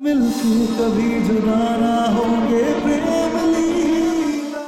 मिलके कभी जुदा ना होंगे प्रेम लीला।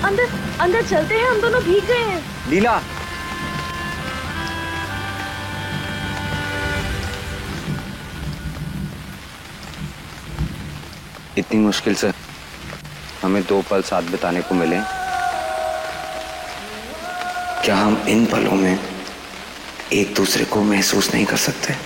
अंदर अंदर चलते हैं, हम दोनों भीग गए हैं। लीला, इतनी मुश्किल से हमें 2 पल साथ बिताने को मिले, क्या हम इन पलों में एक दूसरे को महसूस नहीं कर सकते?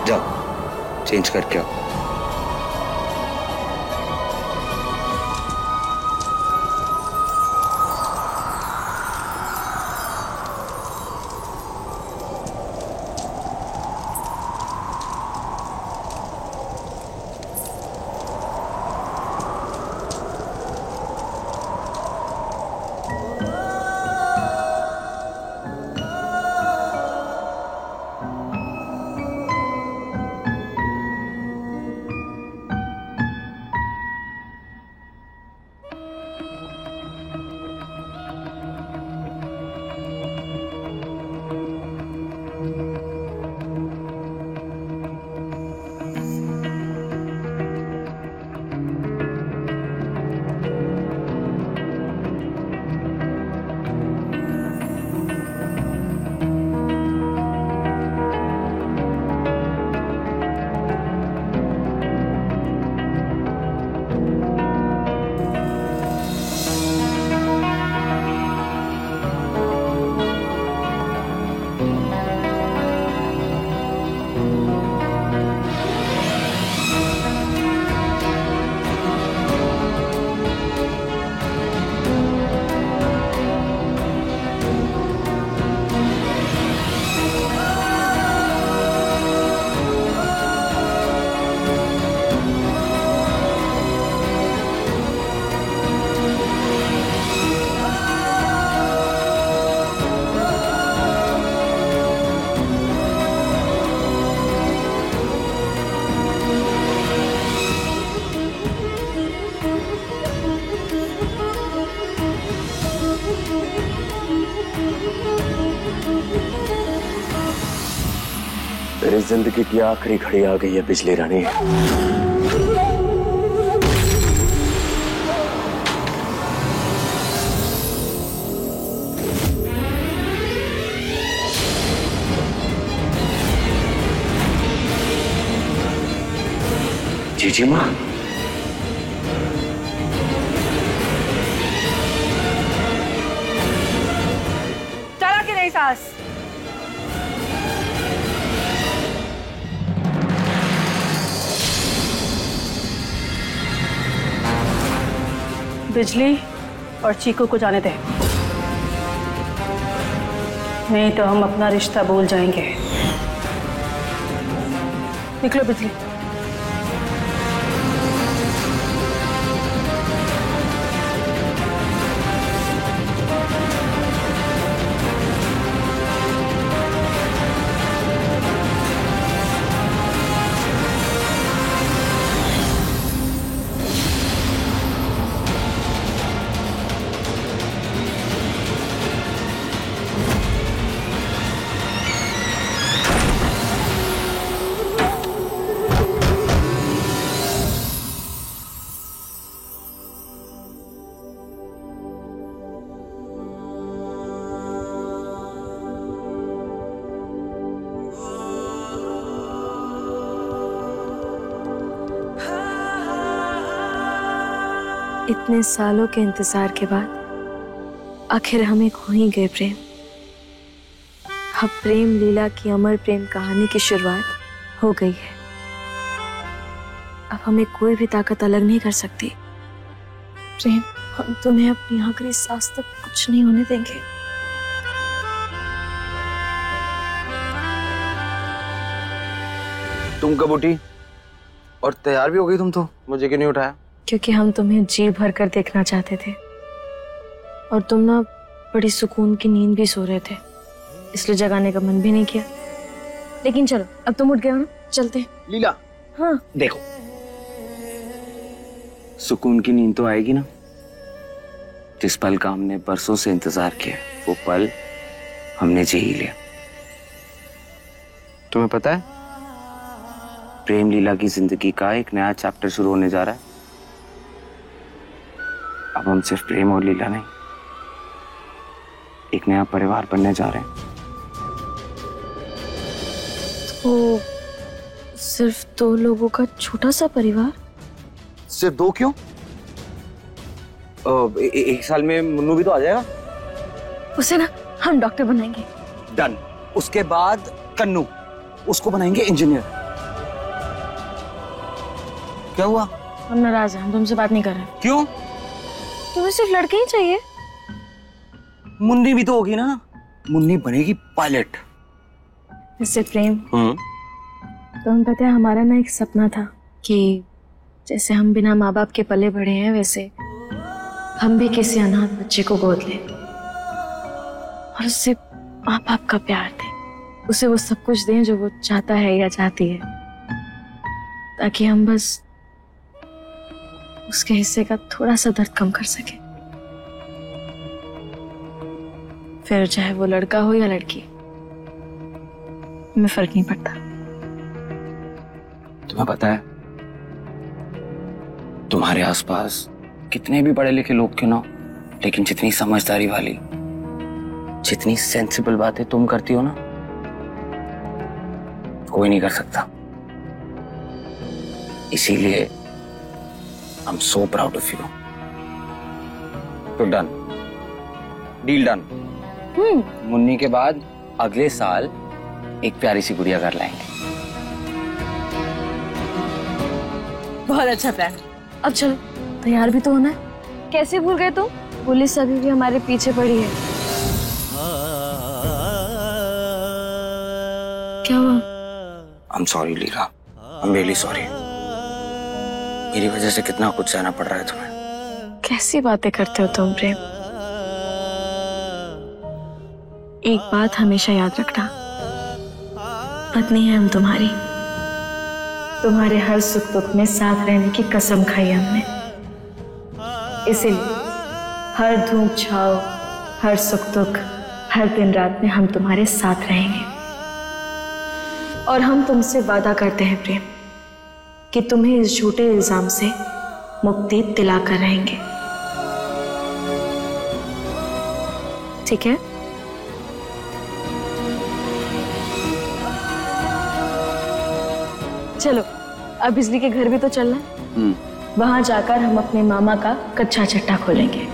जाओ, चेंज करके आओ। मेरी जिंदगी की आखिरी घड़ी आ गई है बिजली रानी। जीजी माँ, चला कि नहीं सास? बिजली, और चीकू को जाने दे, नहीं तो हम अपना रिश्ता भूल जाएंगे। निकलो बिजली। इतने सालों के इंतजार के बाद आखिर हम एक हो ही गए प्रेम। अब प्रेम लीला की अमर प्रेम कहानी की शुरुआत हो गई है। अब हमें कोई भी ताकत अलग नहीं कर सकती। प्रेम, हम तुम्हें अपनी आखिरी सांस तक कुछ नहीं होने देंगे। तुम कब उठी और तैयार भी हो गई तुम तो? मुझे क्यों नहीं उठाया? क्योंकि हम तुम्हें जी भर कर देखना चाहते थे और तुम ना बड़ी सुकून की नींद भी सो रहे थे, इसलिए जगाने का मन भी नहीं किया। लेकिन चलो, अब तुम उठ गए हो ना, चलते हैं। लीला, हाँ देखो, सुकून की नींद तो आएगी ना। जिस पल का हमने बरसों से इंतजार किया, वो पल हमने जी ही लिया। तुम्हें पता है, प्रेम लीला की जिंदगी का एक नया चैप्टर शुरू होने जा रहा है। अब हम सिर्फ प्रेम और लीला नहीं, एक नया परिवार बनने जा रहे हैं। तो सिर्फ 2 लोगों का छोटा सा परिवार? सिर्फ 2 क्यों? एक साल में मुन्नू भी तो आ जाएगा। उसे ना हम डॉक्टर बनाएंगे। डन। उसके बाद कन्नू, उसको बनाएंगे इंजीनियर। क्या हुआ? हम नाराज हैं, हम तुमसे बात नहीं कर रहे। क्यों? तुम्हें सिर्फ लड़के ही चाहिए? मुन्नी भी तो होगी ना। मुन्नी बनेगी पायलट। इससे प्रेम, तो हम पता है, हमारा ना एक सपना था कि जैसे हम बिना माँ बाप के पले बढ़े हैं, वैसे हम भी किसी अनाथ बच्चे को गोद लें और उससे माँ बाप का प्यार दें, उसे वो सब कुछ दें जो वो चाहता है या चाहती है, ताकि हम बस उसके हिस्से का थोड़ा सा दर्द कम कर सके। फिर चाहे वो लड़का हो या लड़की, हमें फर्क नहीं पड़ता। तुम्हें पता है, तुम्हारे आसपास कितने भी पढ़े लिखे लोग क्यों ना हो, लेकिन जितनी समझदारी वाली, जितनी सेंसिबल बातें तुम करती हो ना, कोई नहीं कर सकता। इसीलिए I'm so proud of you. तो डन, डील डन। मुन्नी के बाद अगले साल एक प्यारी सी गुड़िया घर लाएंगे। बहुत अच्छा प्लान। अब चलो, तैयार भी तो होना है। कैसे भूल गए तुम? पुलिस अभी भी हमारे पीछे पड़ी है। क्या हुआ? I'm sorry Leela, I'm really sorry। मेरी वजह से कितना कुछ सहना पड़ रहा है तुम्हें। कैसी बातें करते हो तुम प्रेम? एक बात हमेशा याद रखना, पत्नी है हम तुम्हारी। तुम्हारे हर सुख दुख में साथ रहने की कसम खाई हमने। इसीलिए हर धूप छाव, हर सुख दुख, हर दिन रात में हम तुम्हारे साथ रहेंगे। और हम तुमसे वादा करते हैं प्रेम कि तुम्हें इस झूठे इल्जाम से मुक्ति दिलाकर रहेंगे। ठीक है? चलो, अब बिजली के घर भी तो चलना है। वहां जाकर हम अपने मामा का कच्चा चट्टा खोलेंगे।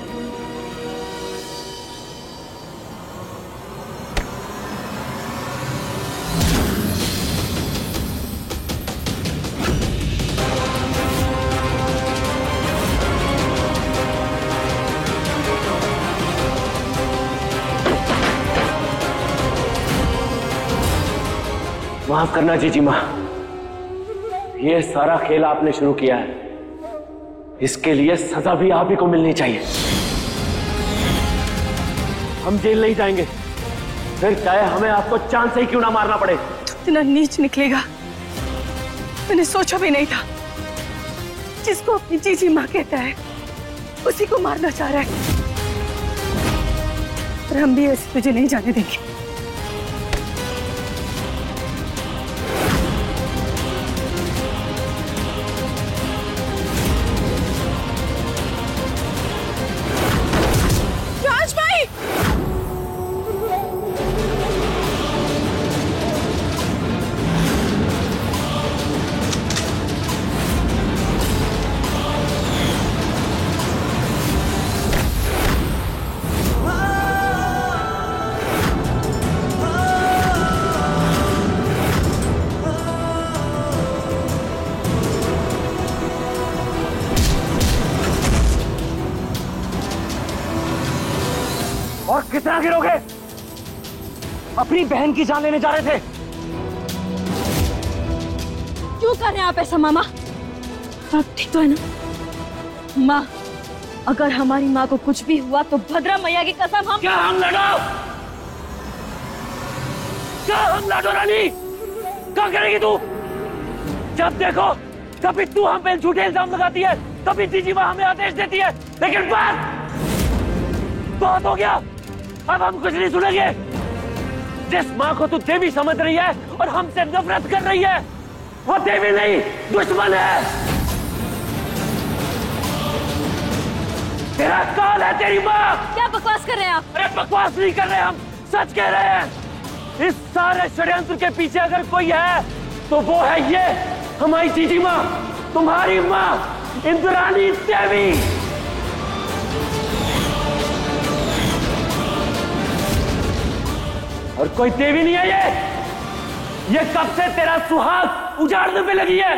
माफ करना जीजी माँ, ये सारा खेल आपने शुरू किया है, इसके लिए सजा भी आप ही को मिलनी चाहिए। हम जेल नहीं जाएंगे, फिर चाहे हमें आपको चांद से ही क्यों ना मारना पड़े। इतना नीच निकलेगा मैंने सोचा भी नहीं था। जिसको अपनी जीजी माँ कहता है उसी को मारना चाह रहा है, और हम भी ऐसे तुझे नहीं जाने देंगे। और कितना गिरोगे? अपनी बहन की जान लेने जा रहे थे। क्यों कर रहे हैं आप ऐसा मामा? आप ठीक तो है ना? माँ, अगर हमारी माँ को कुछ भी हुआ तो भद्रा मैया की कसम हम... क्या हम लड़ो? क्या हम लड़ो रानी? क्या करेगी तू? जब देखो कभी तू हम पे झूठे इल्जाम लगाती है, कभी जीजी माँ हमें आदेश देती है, लेकिन बहुत हो गया। अब हम कुछ नहीं सुनेंगे। जिस माँ को तू देवी समझ रही है और हमसे नफरत कर रही है, वो देवी नहीं, दुश्मन है। तेरा काल है तेरी माँ। क्या बकवास कर रहे हैं आप? अरे बकवास नहीं कर रहे, हम सच कह रहे हैं। इस सारे षड्यंत्र के पीछे अगर कोई है तो वो है ये हमारी जीजी माँ, तुम्हारी माँ इंद्राणी देवी। और कोई देवी नहीं है ये कब से तेरा सुहाग उजाड़ने पे लगी है।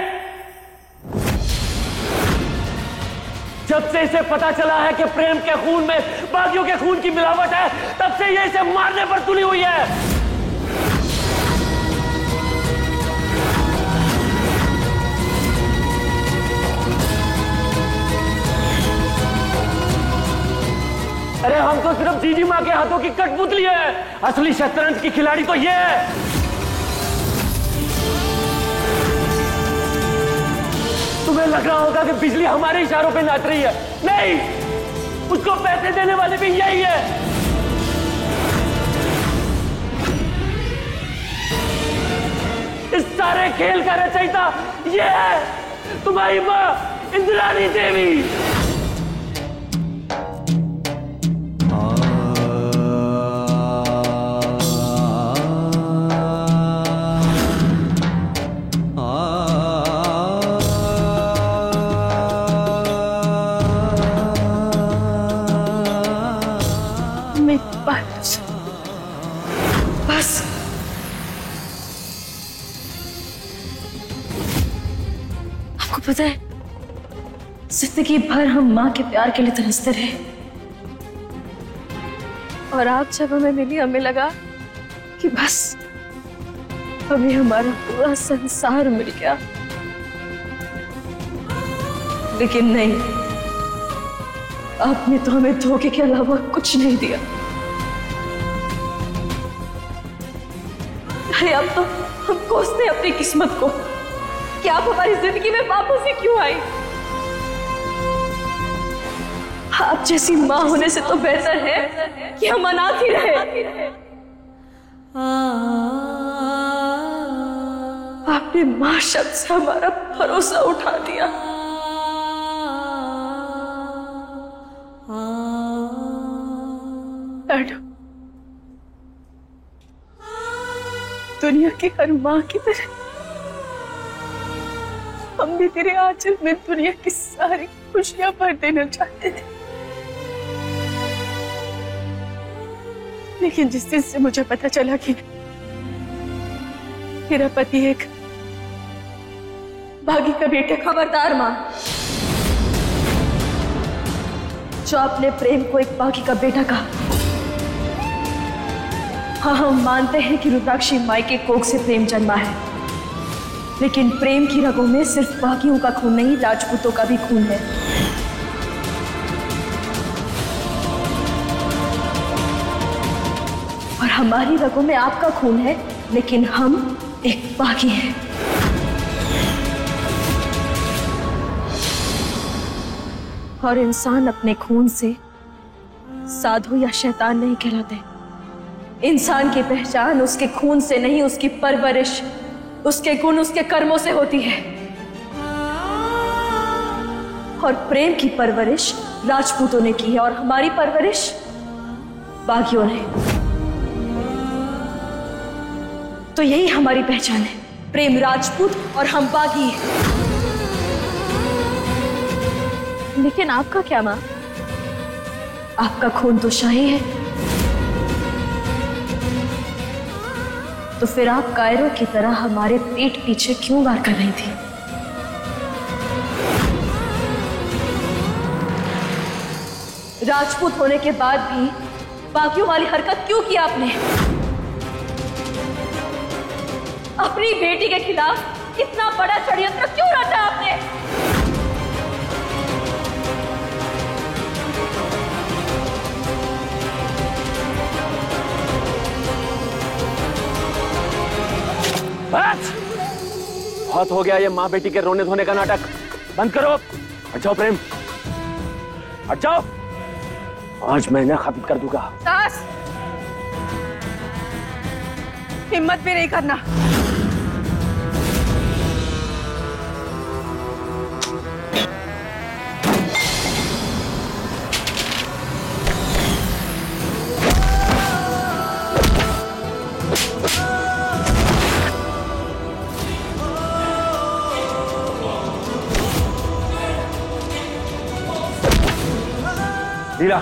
जब से इसे पता चला है कि प्रेम के खून में बागियों के खून की मिलावट है, तब से ये इसे मारने पर तुली हुई है। अरे हम तो सिर्फ जीजी माँ के हाथों की कठपुतली है, असली शतरंज की खिलाड़ी तो ये है। तुम्हें लग रहा होगा कि बिजली हमारे इशारों पे नाच रही है, नहीं, उसको पैसे देने वाले भी यही है। इस सारे खेल का रचयिता ये है तुम्हारी माँ इंद्राणी देवी। बस आपको पता है, जिंदगी भर हम माँ के प्यार के लिए तरसते रहे, और आप जब हमें मिली हमें लगा कि बस हमें हमारा पूरा संसार मिल गया। लेकिन नहीं, आपने तो हमें धोखे के अलावा कुछ नहीं दिया। अरे अब तो हम कोसते अपनी किस्मत को कि आप हमारी जिंदगी में वापस से क्यों आई। आप जैसी माँ होने से तो बेहतर है कि हम अनाथ ही रहे। आपने माँ शब्द से हमारा भरोसा उठा दिया। दुनिया की हर माँ की तरह हम भी तेरे आंचल में दुनिया की सारी खुशियां भर देना चाहते थे, लेकिन जिस दिन से मुझे पता चला कि मेरा पति एक बागी का बेटा। खबरदार माँ, जो आपने प्रेम को एक बागी का बेटा कहा, हाँ, हम मानते हैं कि रुद्राक्षी माई के कोख से प्रेम जन्मा है, लेकिन प्रेम की रगों में सिर्फ बागियों का खून नहीं, राजपूतों का भी खून है। और हमारी रगों में आपका खून है, लेकिन हम एक बागी हैं। और इंसान अपने खून से साधु या शैतान नहीं कहलाते। इंसान की पहचान उसके खून से नहीं, उसकी परवरिश, उसके गुण, उसके कर्मों से होती है। और प्रेम की परवरिश राजपूतों ने की है और हमारी परवरिश बागियों ने। तो यही हमारी पहचान है, प्रेम राजपूत और हम बागी। लेकिन आपका क्या मां? आपका खून तो शाही है, तो फिर आप कायरों की तरह हमारे पीठ पीछे क्यों वार कर रही थी? राजपूत होने के बाद भी बागियों वाली हरकत क्यों की आपने? अपनी बेटी के खिलाफ इतना बड़ा षड्यंत्र क्यों रचा आपने? बस बहुत हो गया ये माँ बेटी के रोने धोने का नाटक, बंद करो। हट जाओ प्रेम, हट जाओ, आज मैं इन्हें खत्म कर दूंगा। दास, हिम्मत भी नहीं करना। लीला,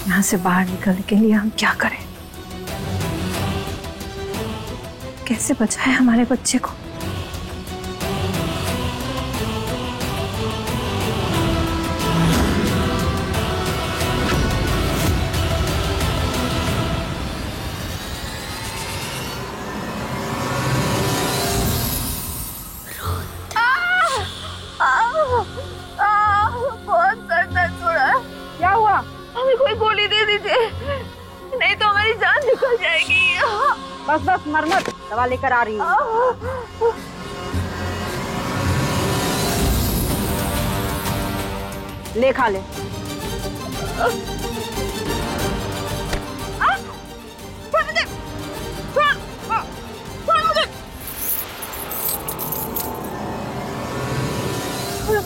यहाँ से बाहर निकलने के लिए हम क्या करें? कैसे बचाएं हमारे बच्चे को? बहुत दर्द हो रहा है। क्या हुआ? हमें कोई गोली दे दीजिए, नहीं तो हमारी जान निकल जाएगी। बस बस, मर मत, दवा लेकर आ रही हूँ। ले खा ले।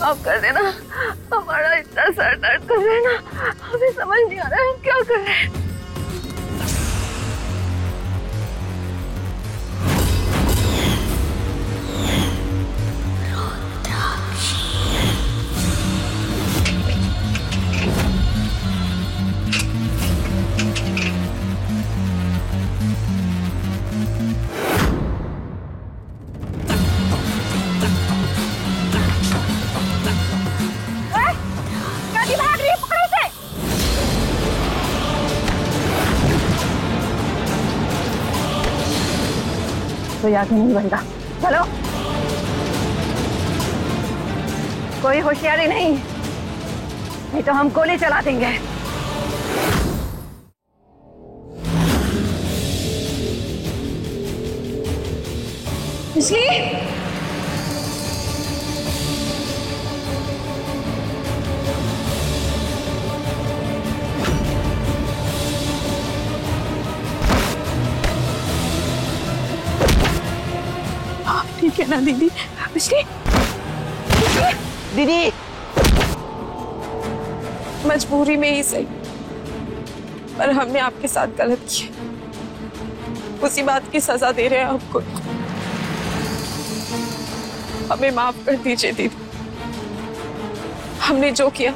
माफ कर देना, हमारा इतना सर दर्द कर रहा है ना, हमें समझ नहीं आ रहा है हम क्या कर रहे हैं। तो आगे नहीं बनता, चलो। कोई होशियारी नहीं, नहीं तो हम गोली चला देंगे। बिजली, ठीक है ना दीदी? बिजली, दीदी, मजबूरी में ही सही, पर हमने आपके साथ गलत किया। उसी बात की सजा दे रहे हैं हमको। हमें माफ कर दीजिए दीदी, हमने जो किया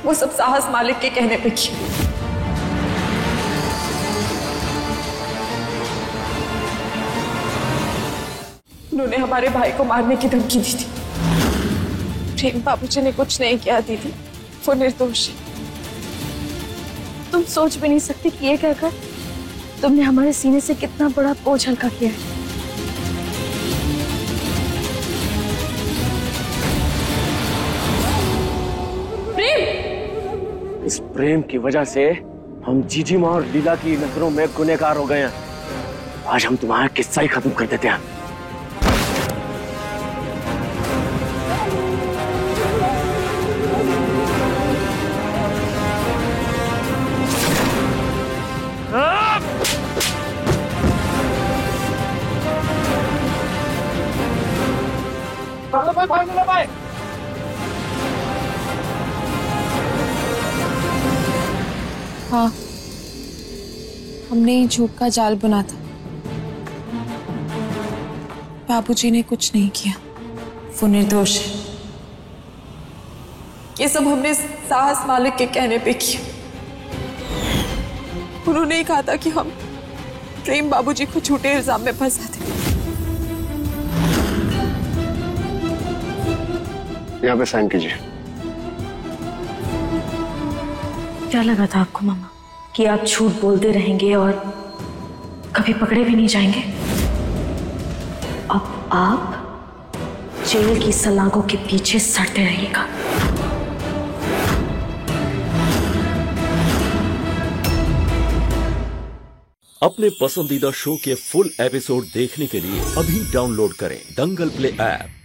वो सब साहस मालिक के कहने पे किया। उन्होंने हमारे भाई को मारने की धमकी दी थी। प्रेम बाबूजी ने कुछ नहीं किया दीदी, वो निर्दोष है। तुम सोच भी नहीं सकती कि ये कहकर तुमने हमारे सीने से कितना बड़ा बोझ हल्का किया है। प्रेम, इस प्रेम की वजह से हम जीजी माँ और लीला की नजरों में गुनहगार हो गए हैं। आज हम तुम्हारा किस्सा ही खत्म कर देते हैं। हाँ, हमने ही झूठ का जाल बुना था। बाबूजी ने कुछ नहीं किया, वो निर्दोष है। ये सब हमने साहस मालिक के कहने पे किया। उन्होंने ही कहा था कि हम प्रेम बाबूजी को झूठे इल्जाम में फंसा दें। यहाँ पे साइन कीजिए। क्या लगा था आपको मामा कि आप झूठ बोलते रहेंगे और कभी पकड़े भी नहीं जाएंगे? अब आप जेल की सलाखों के पीछे सड़ते रहिएगा। अपने पसंदीदा शो के फुल एपिसोड देखने के लिए अभी डाउनलोड करें दंगल प्ले ऐप।